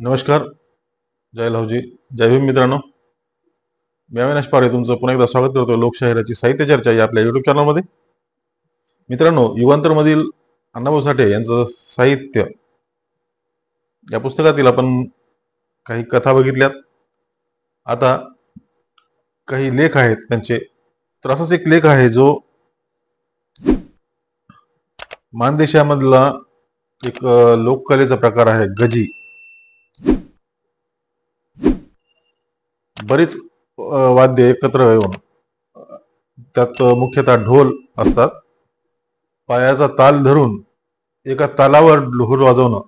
नमस्कार. जय लहजी. जय भीम मित्रांनो. मी अविनाश पारे तुमचं पुन्हा एकदा स्वागत करतो लोकशाहीराची साहित्य चर्चा या आपल्या युट्यूब चॅनलमध्ये. मित्रांनो, युगांतर मधील अण्णाभाऊ साठे यांचं साहित्य या पुस्तकातील आपण काही कथा बघितल्यात. आता काही लेख आहेत त्यांचे. तर असाच एक लेख आहे जो मानदेशामधला एक लोककलेचा प्रकार आहे गजी. बरीच वाद्य एकत्र येऊन त्यात मुख्यतः ढोल असतात. पायाचा ताल धरून एका तालावर ढोल वाजवणं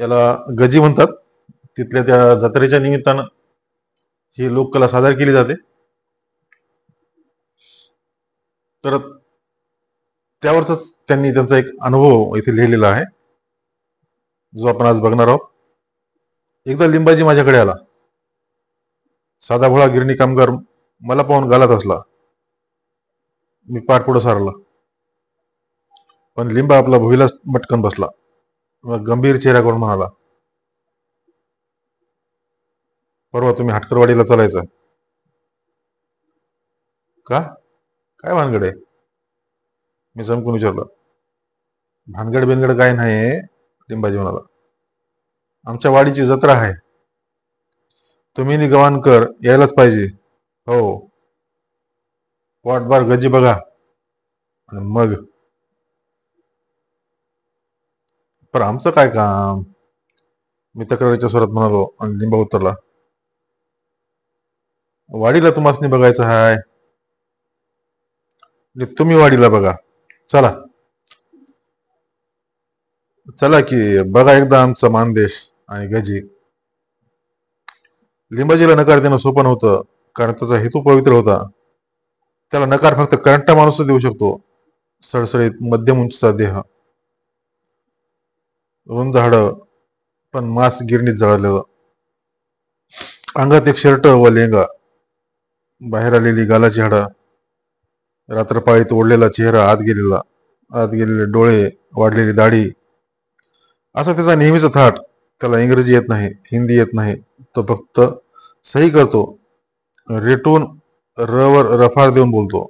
याला गजी म्हणतात. तिथल्या त्या जत्रेच्या निमित्तानं ही लोककला सादर केली जाते. तर त्यावरच त्यांनी त्यांचा एक अनुभव इथे लिहिलेला आहे जो आपण आज बघणार आहोत. एकदा लिंबाजी माझ्याकडे आला. साधा भोळा गिरणी कामगार मला पाहून गालात असला. मी पाठ पुढे सारला, पण लिंबा आपला भुईला मटकन बसला. मग गंभीर चेहरा करून म्हणाला, परवा तुम्ही हाटकरवाडीला चालायचं का? काय भानगड आहे? मी चमकून विचारलं. भानगड बिनगड काय नाही, लिंबाजी म्हणाला. आमच्या वाडीची जत्रा आहे. तुम्ही गवानकर यायलाच पाहिजे. हो, वाटबार गजी बघा आणि मग. पण आमचं काय काम? मी तक्रारीच्या स्वरात म्हणालो आणि लिंबा उतरला. वाडीला तुम्हासनी बघायचं हाय. तुम्ही वाडीला बघा. चला चला की बघा एकदा आमचा मानदेश आणि गजी. लिंबाजीला नकार देणं सोपं नव्हतं, कारण त्याचा हेतू पवित्र होता. त्याला नकार फक्त करंटा माणूस देऊ शकतो. सळसळीत मध्यम उंचीचा देह, रुंद हाड, पण मांस गिरणीत जळालेलं. अंगात एक शर्ट व लेंगा, बाहेर आलेली गालाची हाडं, रात्रपाळीत ओढलेला चेहरा, आत गेलेले डोळे, वाढलेली दाढी. असा त्याचा नेहमीचा थाट. त्याला इंग्रजी येत नाही, हिंदी येत नाही. तो फक्त सही करतो, रेटून रवर रफार देऊन बोलतो.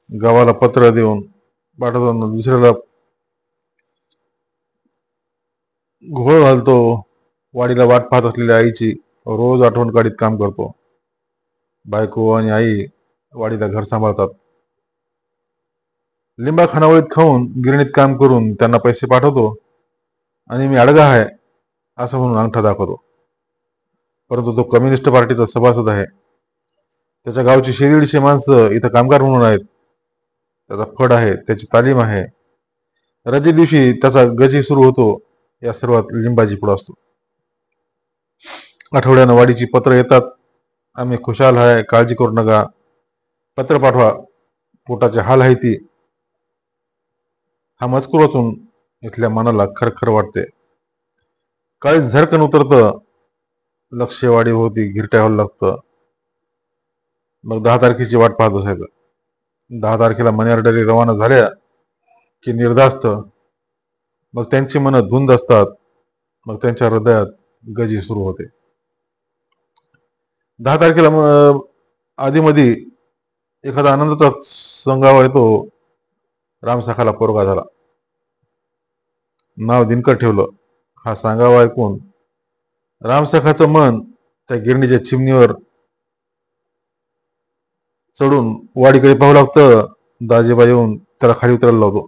गावाला पत्र देऊन पाठवताना दुसऱ्याला घोळ घालतो. वाडीला वाट पाहत असलेल्या आईची रोज आठवण काढीत काम करतो. बायको आणि आई वाडीला घर सांभाळतात. लिंबा खानावळीत खाऊन गिरणीत काम करून त्यांना पैसे पाठवतो आणि मी अडगा आहे असं म्हणून अंगठा दाखवतो. परंतु तो कम्युनिस्ट पार्टीचा सभासद आहे. त्याच्या गावची 100-150 माणसं इथं कामगार म्हणून आहेत. त्याचा फड आहे, त्याची तालीम आहे. रजे दिवशी त्याचा गजी सुरू होतो. या सर्वात लिंबाजी पुढे असतो. आठवड्यानं वाडीची पत्र येतात. आम्ही खुशाल आहे, काळजी करू नका, पत्र पाठवा, पोटाचे हाल आहे ती. हा मजकूर वाचून इथल्या मनाला खरखर वाटते. काळीच झरकन उतरतं. लक्षवाडी होती घिरट्या व्हायला लागतं. मग 10 तारखेची वाट पाहत बसायचं. 10 तारखेला मनी ऑर्डरी रवाना झाल्या की निर्धास्त. मग त्यांची मनं धुंद असतात. मग त्यांच्या हृदयात गजी सुरू होते. 10 तारखेला आधीमध्ये एखादा आनंदाचा संगावा येतो. रामसखाला पोरगा झाला. नाव दिनकर ठेवलं. हा सांगावा ऐकून रामसखाचं मन त्या गिरणीच्या चिमणीवर चढून वाडीकडे पाहू लागतं. दाजीबा येऊन त्याला खाली उतरायला लावतो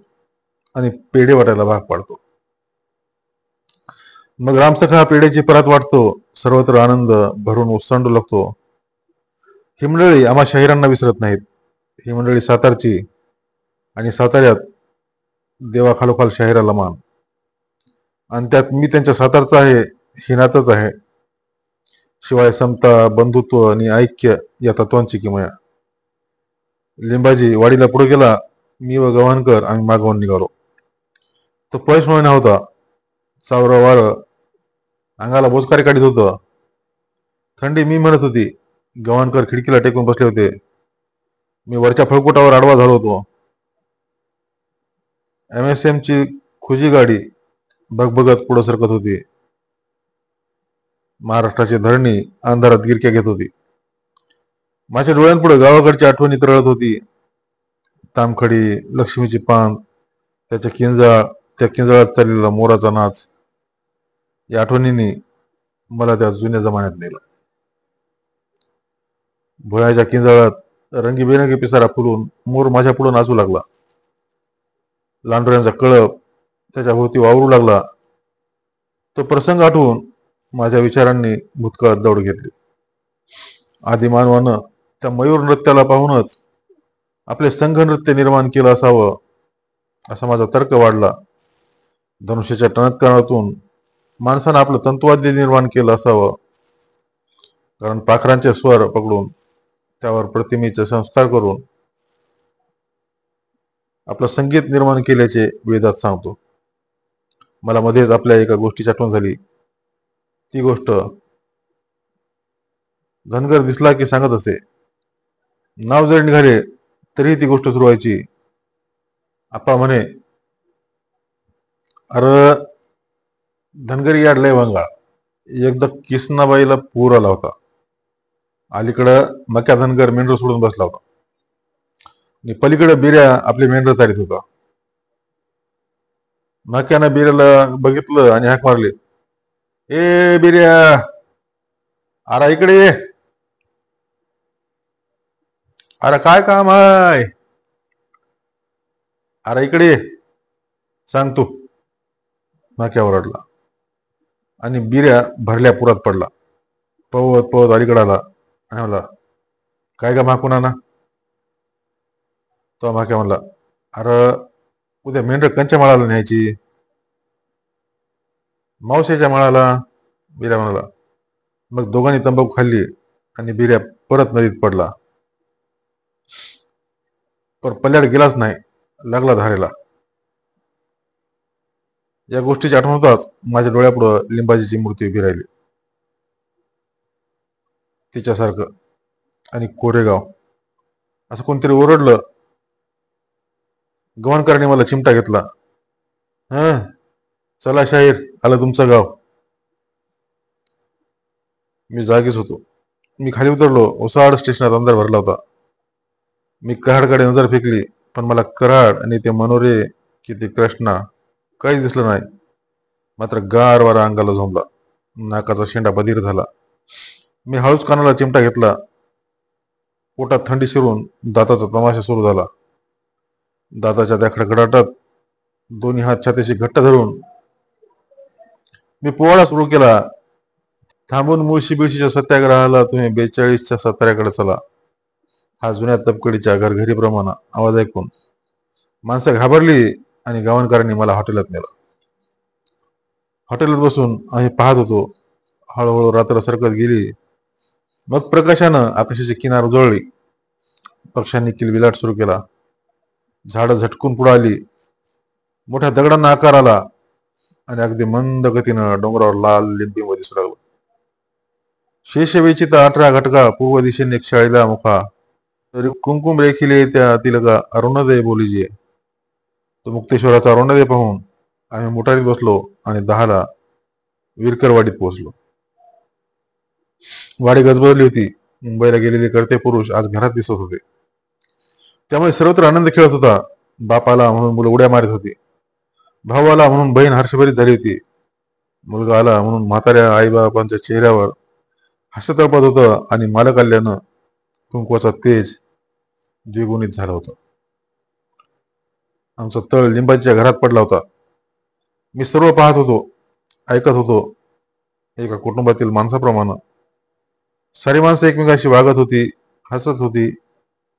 आणि पेढे वाटायला भाग पाडतो. मग रामसखा पेढ्याची परात वाटतो. सर्वत्र आनंद भरून ओसंडू लागतो. ही मंडळी आम्हा शाहिरांना विसरत नाहीत. ही मंडळी सातारची, आणि साताऱ्यात देवाखालोखाल शाहिराला मान. आणि त्यात मी त्यांच्या सातारचा आहे, ही नातच आहे. शिवाय समता, बंधुत्व आणि ऐक्य या तत्वांची किमया. लिंबाजी वाडीला पुढे गेला. मी व गव्हाणकर आम्ही मागवून निघालो. तो पैस महिना होता. सावरं वारं अंगाला बोचकारी काढीत होतं. थंडी मी म्हणत होती. गव्हाणकर खिडकीला टेकून बसले होते. मी वरच्या फळकुटावर आडवा झालो होतो. MSM ची खुजी गाडी बगबगत पुढे सरकत होती. महाराष्ट्राची धरणी अंधारात गिरक्या घेत होती. माझ्या डोळ्यांपुढे गावाकडची आठवणी तरळत होती. तामखडी, लक्ष्मीची पान, त्याच्या किंजाळ, त्या किंजाळात चाललेला मोराचा नाच, या आठवणींनी मला त्या जुन्या जमान्यात नेलं. भुयाच्या किंजाळात रंगीबेरंगी पिसारा फुलून मोर माझ्या पुढे नाचू लागला. लांडोऱ्यांचा कळप त्याच्या भोवती वावरू लागला. तो प्रसंग आठवून माझ्या विचारांनी भूतकाळात दौड घेतली. आदिमानवानं त्या मयूर नृत्याला पाहूनच आपले संघनृत्य निर्माण केलं असावं असा माझा तर्क वाढला. धनुष्याच्या टणत्कारातून माणसानं आपलं तंतुवाद्य निर्माण केलं असावं, कारण पाखरांचे स्वर पकडून त्यावर प्रतिमेचे संस्कार करून आपलं संगीत निर्माण केल्याचे वेदात सांगतो. मला मध्येच आपल्या एका गोष्टीची आठवण झाली. ती गोष्ट धनगर दिसला की सांगत असे. नाव जरी निघाले तरी ती गोष्ट सुरू व्हायची. आप्पा म्हणे, अरे धनगरी याडलंय भंगा. एकदा किसनाबाईला पूर आला होता. अलीकडं मक्या धनगर मेंढर सोडून बसला होता आणि पलीकडे बिऱ्या आपले मेंढर चालित होता. मक्यानं बिऱ्याला बघितलं आणि हाक मारली, ए बिऱ्या, अरे इकडे ये. अरे काय काम आहे? अरे इकडे ये, सांग तू. मक्या ओरडला आणि बिऱ्या भरल्या पुरात पडला. पवत पवत अलीकडे आला आणि म्हणला, काय का माकुनाना? तो माक्या म्हणला, अरे उद्या मेंढर कंच्या माळाला न्यायची. मावशीच्या माळाला, बिऱ्या म्हणाला. मग दोघांनी तंबाखू खाल्ली आणि बिऱ्या परत नदीत पडला. पण पल्ल्याड गेलाच नाही, लागला धारेला. या गोष्टीची आठवण होताच माझ्या डोळ्यापुढं लिंबाजीची मूर्ती उभी राहिली. तिच्यासारखं आणि कोरेगाव. असं कोणतरी ओरडलं. गव्हाणकरांनी मला चिमटा घेतला. हं, चला शाहीर, आलं तुमचं गाव. मी जागीच होतो. मी खाली उतरलो. ओसाड स्टेशनात अंधार भरला होता. मी कराडकडे नजर फेकली, पण मला कराड आणि ते मनोरे की ते कृष्णा काहीच दिसलं नाही. मात्र गार वारा अंगाला झोंबला. नाकाचा शेंडा बधीर झाला. मी हळूच कानाला चिमटा घेतला. पोटात थंडी शिरून दाताचा तमाशा सुरू झाला. दाताच्या त्या खडखडाटात दोन्ही हात छातीशी घट्ट धरून मी पोवाडा सुरू केला. थांबून मुळशी बिळशीच्या सत्याग्रहाला तुम्ही 42च्या सत्याकडे चला. हा जुन्या तपकडीच्या घरघरीप्रमाणे आवाज ऐकून माणसं घाबरली आणि गावणकरांनी मला हॉटेलात नेलं. हॉटेलात बसून आम्ही पाहत होतो. हळूहळू रात्र सरकत गेली. मग प्रकाशानं आकाशाची किनार उजळली. पक्ष्यांनी किलबिलाट सुरू केला. झाडं झटकून पुढे आली. मोठ्या दगडांना आकार आला आणि अगदी मंद गतीनं डोंगरावर लाल लिंबी दिसू लागला. शेषवेचित 18 घटका पूर्व दिशेने एक शाळेला मुखा तरी कुंकुम रेखिले त्या तिलका अरुणोदय बोलीजे. तो मुक्तेश्वराचा अरुणोदय पाहून आम्ही मोटारीत बसलो आणि 10ला विरकरवाडीत पोहोचलो. वाडी गजबजली होती. मुंबईला गेलेले करते पुरुष आज घरात दिसत होते. त्यामुळे सर्वत्र आनंद खेळत होता. बापाला म्हणून मुलं उड्या मारत होती. भाऊ आला म्हणून बहीण हर्षभरीत झाली होती. मुलगा आला म्हणून म्हाताऱ्या आईबापांच्या चेहऱ्यावर हास्य तळपत होतं आणि मालक आल्यानं कुंकवाचा तेज द्विगुणित झाला होता. आमचा तळ लिंबाच्या घरात पडला होता. मी सर्व पाहत होतो, ऐकत होतो. एका कुटुंबातील माणसाप्रमाणे सारी माणसं एकमेकाशी वागत होती, हसत होती,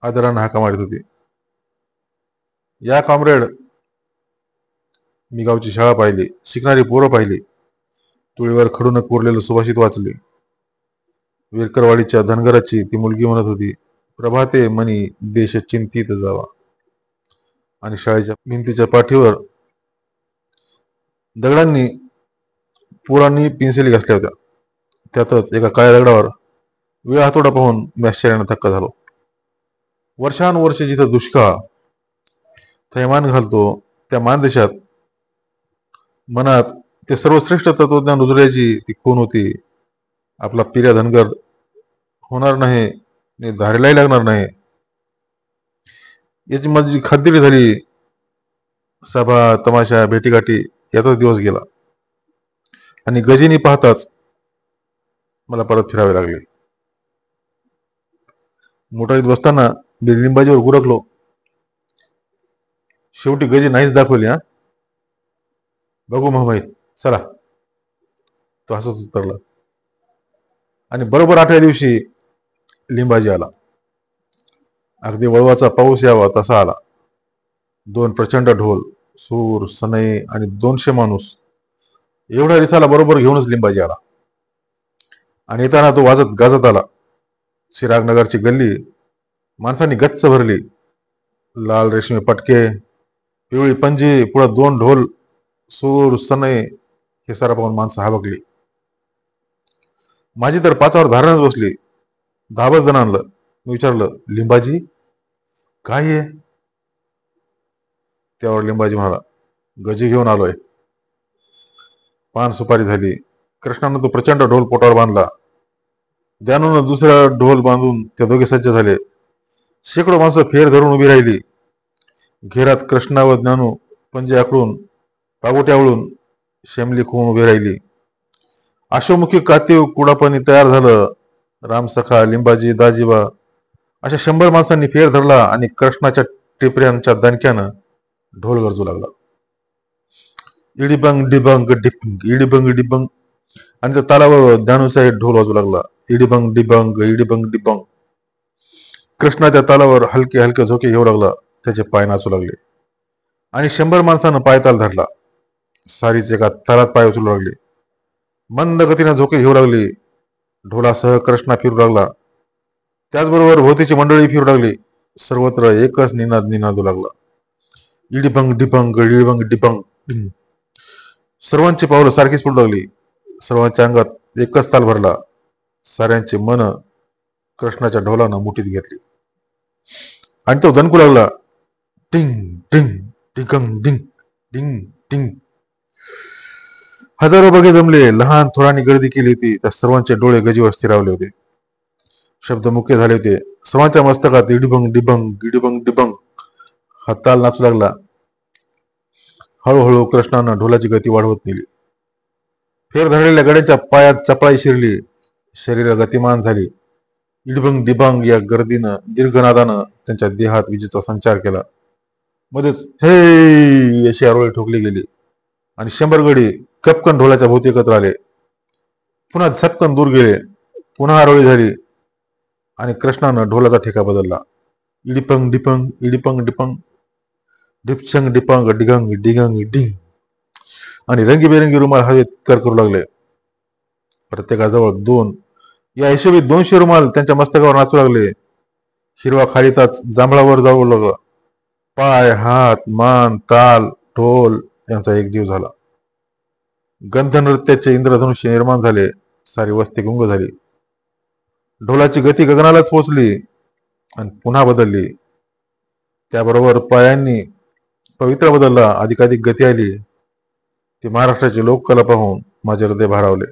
आदरानं हाका मारत होती. या कॉम्रेड. मी गावची शाळा पाहिली, शिकणारी पोरं पाहिली, तुळीवर खडून कोरलेलं सुभाषित वाचले. विरकरवाडीच्या धनगराची ती मुलगी म्हणत होती, प्रभाते मनी देश चिंतित जावा. आणि शाळेच्या भिंतीच्या पाठीवर दगडांनी पोरांनी पेन्सिली घासल्या होत्या. त्यातच एका काळ्या दगडावर वेळ हातोडा पाहून मी आश्चर्याने थक्का झालो. वर्षानुवर्षे जिथं दुष्काळ थैमान घालतो त्या मानदेशात मनात ते सर्वश्रेष्ठ तत्वज्ञान रुजल्याची ती खून होती. आपला पिर्या धनगर होणार नाही आणि धारेलाही लागणार नाही याची माझी खात्री झाली. सभा तमाशा भेटीगाठी याचाच दिवस गेला आणि गजिनी पाहताच मला परत फिरावे लागले. मोटारीत बसताना लिंबाजीवर गुरकलो. शेवटी गजी नाहीच दाखवली. बघू माहीत चला, तो हसत उतरला. आणि बरोबर 8व्या दिवशी लिंबाजी आला. अगदी वळवाचा पाऊस यावा तसा आला. 2 प्रचंड ढोल, सूर, सनई आणि 200 माणूस एवढ्या दिसाला बरोबर घेऊनच लिंबाजी आला. आणि येताना तो वाजत गाजत आला. चिरागनगरची गल्ली माणसांनी गच्च भरली. लाल रेशमी पटके, पिवळी पंजी, पुढे 2 ढोल, सूर, सनई हे सारा पाहून माणसं हाबकली. माझी तर पाचावर धारणच बसली. 10 जण आणलं. मी विचारलं, लिंबाजी काय आहे? त्यावर लिंबाजी म्हणाला, गजी घेऊन आलोय. पान सुपारी झाली. कृष्णानं तो प्रचंड ढोल पोटावर बांधला. ज्ञानूनं दुसरा ढोल बांधून ते दोघे सज्ज झाले. शेकडो माणसं फेर धरून उभी राहिली. घेरात कृष्णा व ज्ञानू पंजे आखडून पागोट्या वळून शेमली खून उभी राहिली. अश्वमुखी कातीव कुडापणी तयार झालं. रामसखा, लिंबाजी, दाजीबा अशा 100 माणसांनी फेर धरला आणि कृष्णाच्या टिपऱ्यांच्या दणक्यानं ढोल गरजू लागला. इडिबंग डिबंग डिपंग, इडिबंग डिबंग. आणि त्या तालावर ज्ञानूचा एक ढोल वाजू लागला. इडिबंग डिबंग, इडिबंग डिबंग. कृष्णा त्या तालावर हलके हलके झोके घेऊ लागला. त्याचे पाय नाचू लागले आणि 100 माणसानं पायताल धरला. सारीच एका तालात पाय उचलू लागले. मंद गतीने झोके घेऊ लागले. ढोलासह कृष्णा फिरू लागला. त्याचबरोबर भोवतीची मंडळी फिरू लागली. सर्वत्र एकच निनाद निनादू लागला. इडिबंग डिबंग, इडिबंग डिबंग. सर्वांची पावलं सारखीच पडू लागली. सर्वांच्या अंगात एकच ताल भरला. साऱ्यांची मन कृष्णाच्या ढोलानं मुठीत घेतली आणि तो दणकू लागला. टिंग टिंग टिंगंग डिंग डिंग टिंग. हजारो बघे जमले. लहान थोरांनी गर्दी केली होती. त्या सर्वांचे डोळे गजीवर स्थिरावले होते. शब्द मुख्य झाले होते. सर्वांच्या मस्तकात इडिबंग डिबंग, इडिबंग डिबंग हा ताल नाचू लागला. हळूहळू कृष्णानं ढोलाची गती वाढवत नेली. फेर धरलेल्या गड्यांच्या पायात चपळाई शिरली. शरीर गतिमान झाली. इडबंग डिबांग या गर्दीनं दीर्घनादानं त्यांच्या देहात विजेचा संचार केला. मध्येच हे अशी आरोळी ठोकली गेली आणि 100 गडी कपकन ढोलाच्या भोवती एकत्र आले. पुन्हा झपकन दूर गेले. पुन्हा आरोळी झाली आणि कृष्णानं ढोलाचा ठेका बदलला. इडिपंग डिपंग, इडिपंग डिपंग, डिपछंग डिपंग, डिगंग डिगंग डिंग. आणि रंगीबेरंगी रुमाल हवेत कर करू लागले. प्रत्येकाजवळ 2 या हिशोबी 200 रुमाल त्यांच्या मस्तकावर नाचू लागले. हिरवा खालीताच जांभळावर जाऊ लागला. पाय, हात, मान, ताल, ढोल यांचा एक जीव झाला. गंध नृत्याचे इंद्रधनुष्य निर्माण झाले. सारी वस्ती गुंग झाली. ढोलाची गती गगनालाच पोचली आणि पुन्हा बदलली. त्याबरोबर पायांनी पवित्र बदलला. अधिकाधिक गती आली. ती महाराष्ट्राची लोककला पाहून माझे हृदय भारावले.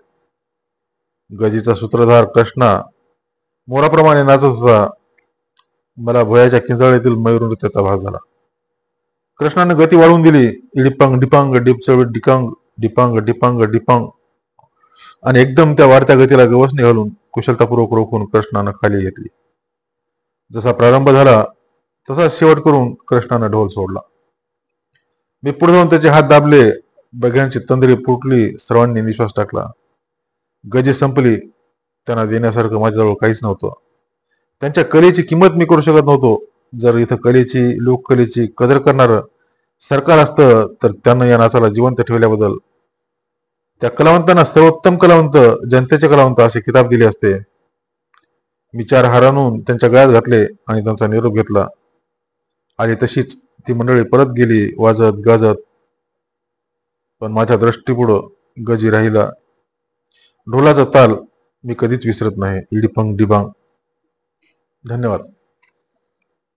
गजीचा सूत्रधार कृष्णा मोराप्रमाणे नाचत होता. मला भुयाच्या किंचाळीतील मयूर नृत्याचा भास झाला. कृष्णाने गती वाढवून दिली. इडिपंग डिपांग डिपचळ डिकांग डिपांग डिपांग डिपांग. आणि एकदम त्या वाढत्या गतीला गवसणी घालून कुशलतापूर्वक रोखून कृष्णानं खाली घेतली. जसा प्रारंभ झाला तसा शेवट करून कृष्णानं ढोल सोडला. मी पुढे जाऊन त्याचे हात दाबले. बघ्यांची तंद्री फुटली. सर्वांनी निश्वास टाकला. गजी संपली. त्यांना देण्यासारखं माझ्याजवळ काहीच नव्हतं. त्यांच्या कलेची किंमत मी करू शकत नव्हतो. जर इथं कलेची, लोककलेची कदर करणारं सरकार असतं तर त्यांना या नाचाला जिवंत ठेवल्याबद्दल त्या कलावंतांना सर्वोत्तम कलावंत, जनतेचे कलावंत असे किताब दिले असते. मी 4 हार आणून त्यांच्या गळ्यात घातले आणि त्यांचा निरोप घेतला. आणि तशीच ती मंडळी परत गेली वाजत गाजत. पण माझ्या दृष्टीपुढं गजी राहिला. ढोलाचा ताल मी कधीच विसरत नाही. इडिपंग डिबांग. धन्यवाद.